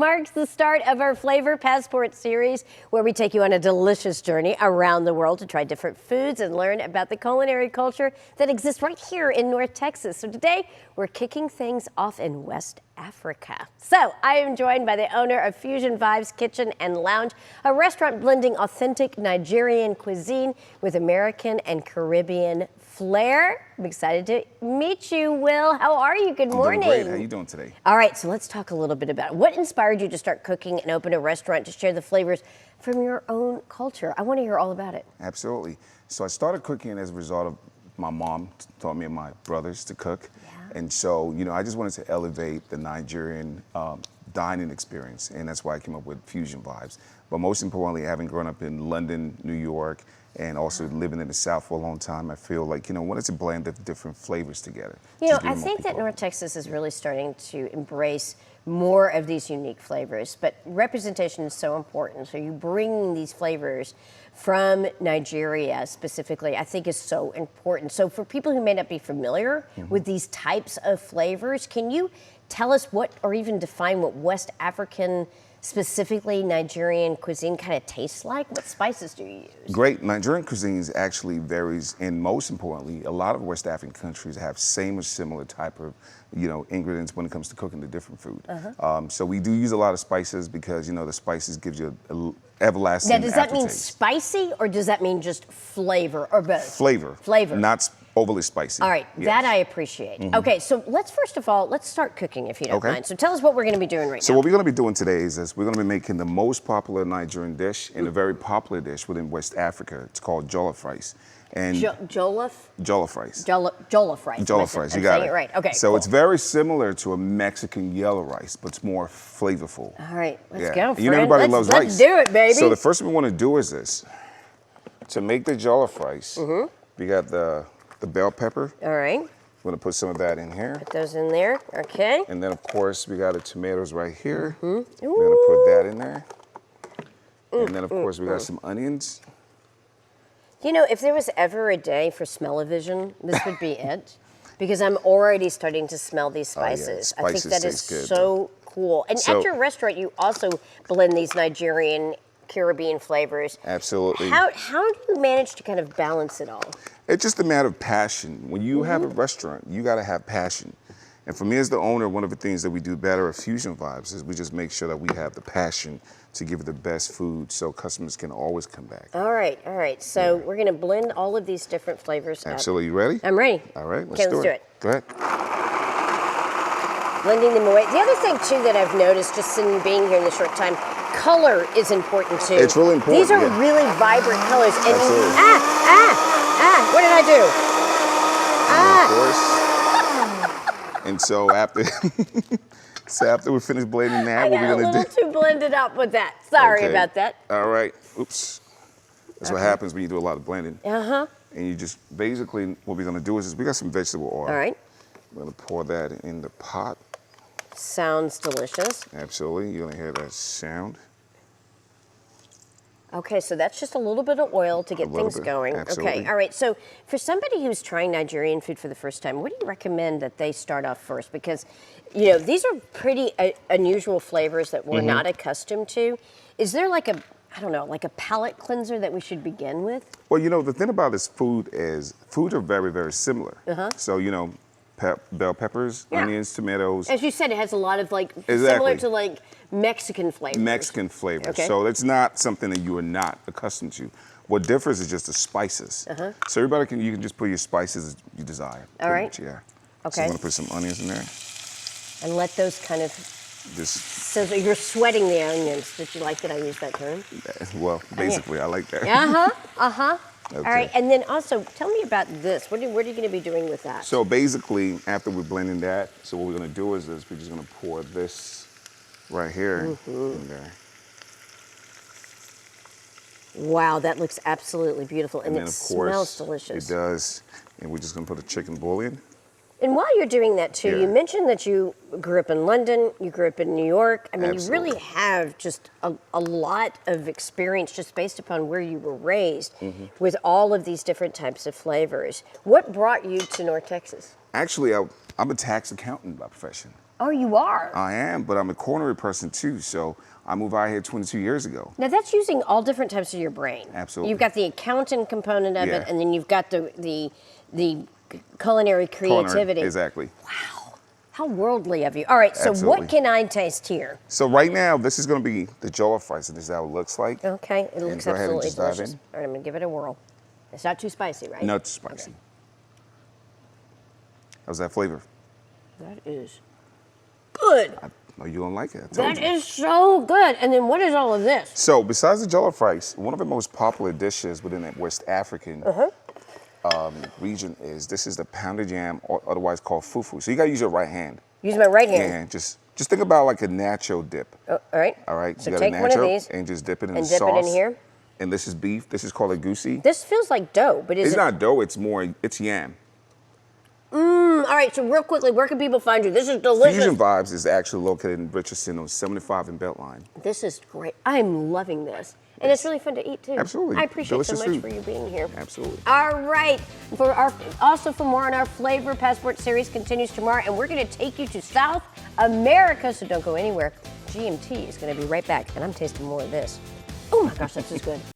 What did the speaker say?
marks the start of our Flavor Passport series, where we take you on a delicious journey around the world to try different foods and learn about the culinary culture that exists right here in North Texas. So today, we're kicking things off in West Africa. So I am joined by the owner of Fusion Vibes Kitchen and Lounge, a restaurant blending authentic Nigerian cuisine with American and Caribbean flair. I'm excited to meet you, Will. How are you? Good morning. I'm doing great. How are you doing today? All right, so let's talk a little bit about it. What inspired you to start cooking and open a restaurant to share the flavors from your own culture? I want to hear all about it. Absolutely. So I started cooking as a result of my mom taught me and my brothers to cook. Yeah. And so, I just wanted to elevate the Nigerian dining experience, and that's why I came up with Fusion Vibes. But most importantly, having grown up in London, New York, and also living in the South for a long time, I feel like, wanted to blend the different flavors together. I think that North Texas is really starting to embrace more of these unique flavors, but representation is so important. So you bringing these flavors from Nigeria specifically, I think is so important. So for people who may not be familiar with these types of flavors, can you tell us what, or even define what West African, specifically Nigerian cuisine kind of tastes like? What spices do you use? Great. Nigerian cuisine actually varies, and most importantly, a lot of West African countries have same or similar type of, ingredients when it comes to cooking the different food. So we do use a lot of spices because, the spices gives you an everlasting Now, does that mean aftertaste. spicy, or does that mean just flavor, or both? Flavor. Flavor. Not overly spicy. All right, Yes. that I appreciate. Okay, so first of all, let's start cooking, if you don't mind. So tell us what we're going to be doing right So now. what we're going to be doing today is this. We're going to be making the most popular Nigerian dish and a very popular dish within West Africa. It's called Jollof Rice. And Jollof? Jollof Rice. Jollof Rice. Jollof Rice, you I'm got saying it right. Okay, So cool. it's very similar to a Mexican yellow rice, but it's more flavorful. All right, let's Yeah. go, And friend. everybody loves let's rice. do it, baby. So the first thing we want to do is this. To make the jollof rice, we got the bell pepper. All right. We're going to put some of that in here. Put those in there, okay. And then, of course, we got the tomatoes right here. Ooh. We're going to put that in there. And then, of course, we got some onions. If there was ever a day for smell-o-vision, this would be it. Because I'm already starting to smell these spices. I think that is taste good, so cool. And So- at your restaurant, you also blend these Nigerian, Caribbean flavors. Absolutely. How do you manage to kind of balance it all? It's just a matter of passion. When you have a restaurant, you got to have passion. And for me as the owner, one of the things that we do better at Fusion Vibes is we just make sure that we have the passion to give the best food so customers can always come back. All right. So we're going to blend all of these different flavors up. Absolutely. You ready? I'm ready. All right, let's Okay, do let's do it. it. Go ahead. Blending them away. The other thing, too, that I've noticed just in being here in the short time, color is important, too. It's really important, These are yeah. really vibrant colors. And Absolutely. what did I do? Of course. And so after we finish blending that, I what got we're a going little to do? too blended up with that. Sorry Okay. about that. All right. Oops. That's what happens when you do a lot of blending. Uh-huh. And you just, basically, what we're going to do is we got some vegetable oil. All right. We're going to pour that in the pot. Sounds delicious. Absolutely. You're going to hear that sound. Okay, so that's just a little bit of oil to get little things bit, going. absolutely. Okay, all right. So for somebody who's trying Nigerian food for the first time, what do you recommend that they start off first? Because, these are pretty unusual flavors that we're not accustomed to. Is there like a palate cleanser that we should begin with? Well, the thing about this food is foods are very, very similar. So, bell peppers, onions, tomatoes. As you said, it has a lot of similar Exactly. to Mexican flavors. Mexican flavors. Okay. So it's not something that you are not accustomed to. What differs is just the spices. So you can just put your spices as you desire. All right. Much, yeah. Okay. So I'm gonna put some onions in there. And let those kind of, Just, so you're sweating the onions. Did you like that I used that term? well, basically, I like that. Okay. All right, and then also, tell me about this. What are you going to be doing with that? So basically, after we're blending that, so what we're gonna do is we're just gonna pour this right here in there. Wow, that looks absolutely beautiful, and then, it of course, smells delicious. It does. And we're just gonna put a chicken bouillon. And while you're doing that too, you Yeah. mentioned that you grew up in London, you grew up in New York. I mean, you Absolutely. really have just a lot of experience just based upon where you were raised with all of these different types of flavors. What brought you to North Texas? Actually, I'm a tax accountant by profession. Oh, you are? I am, but I'm a culinary person too, so I moved out here 22 years ago. Now that's using all different types of your brain. Absolutely. You've got the accountant component of it, Yeah. and then you've got the culinary creativity. Exactly. Wow, how worldly of you. All right, so Absolutely. what can I taste here? So right now, this is going to be the jollof rice, and this is how it looks like. Okay, it looks go ahead and absolutely just dive delicious. in. All right, I'm gonna give it a whirl. It's not too spicy, right? Not too spicy. Okay. How's that flavor? That is good. I know you don't like it. I told That you. is so good. And then what is all of this? So besides the jollof rice, one of the most popular dishes within the West African region is the pounded yam, or otherwise called fufu. So you gotta use your right hand. Use my right hand. And just think about like a nacho dip. Oh, all right. All right. So you got take a nacho one of these and just dip it in and the dip sauce. it in here. And this is beef. This is called a goosey. This feels like dough, but It's not dough. It's yam. All right, so real quickly, where can people find you? This is delicious. Fusion Vibes is actually located in Richardson on 75 and Beltline. This is great. I'm loving this. And it's really fun to eat too. Absolutely. I appreciate Delicious so much food. for you being here. Absolutely. All right. For more on our Flavor Passport series continues tomorrow, and we're going to take you to South America, so don't go anywhere. GMT is going to be right back, and I'm tasting more of this. Oh my gosh, that's just good.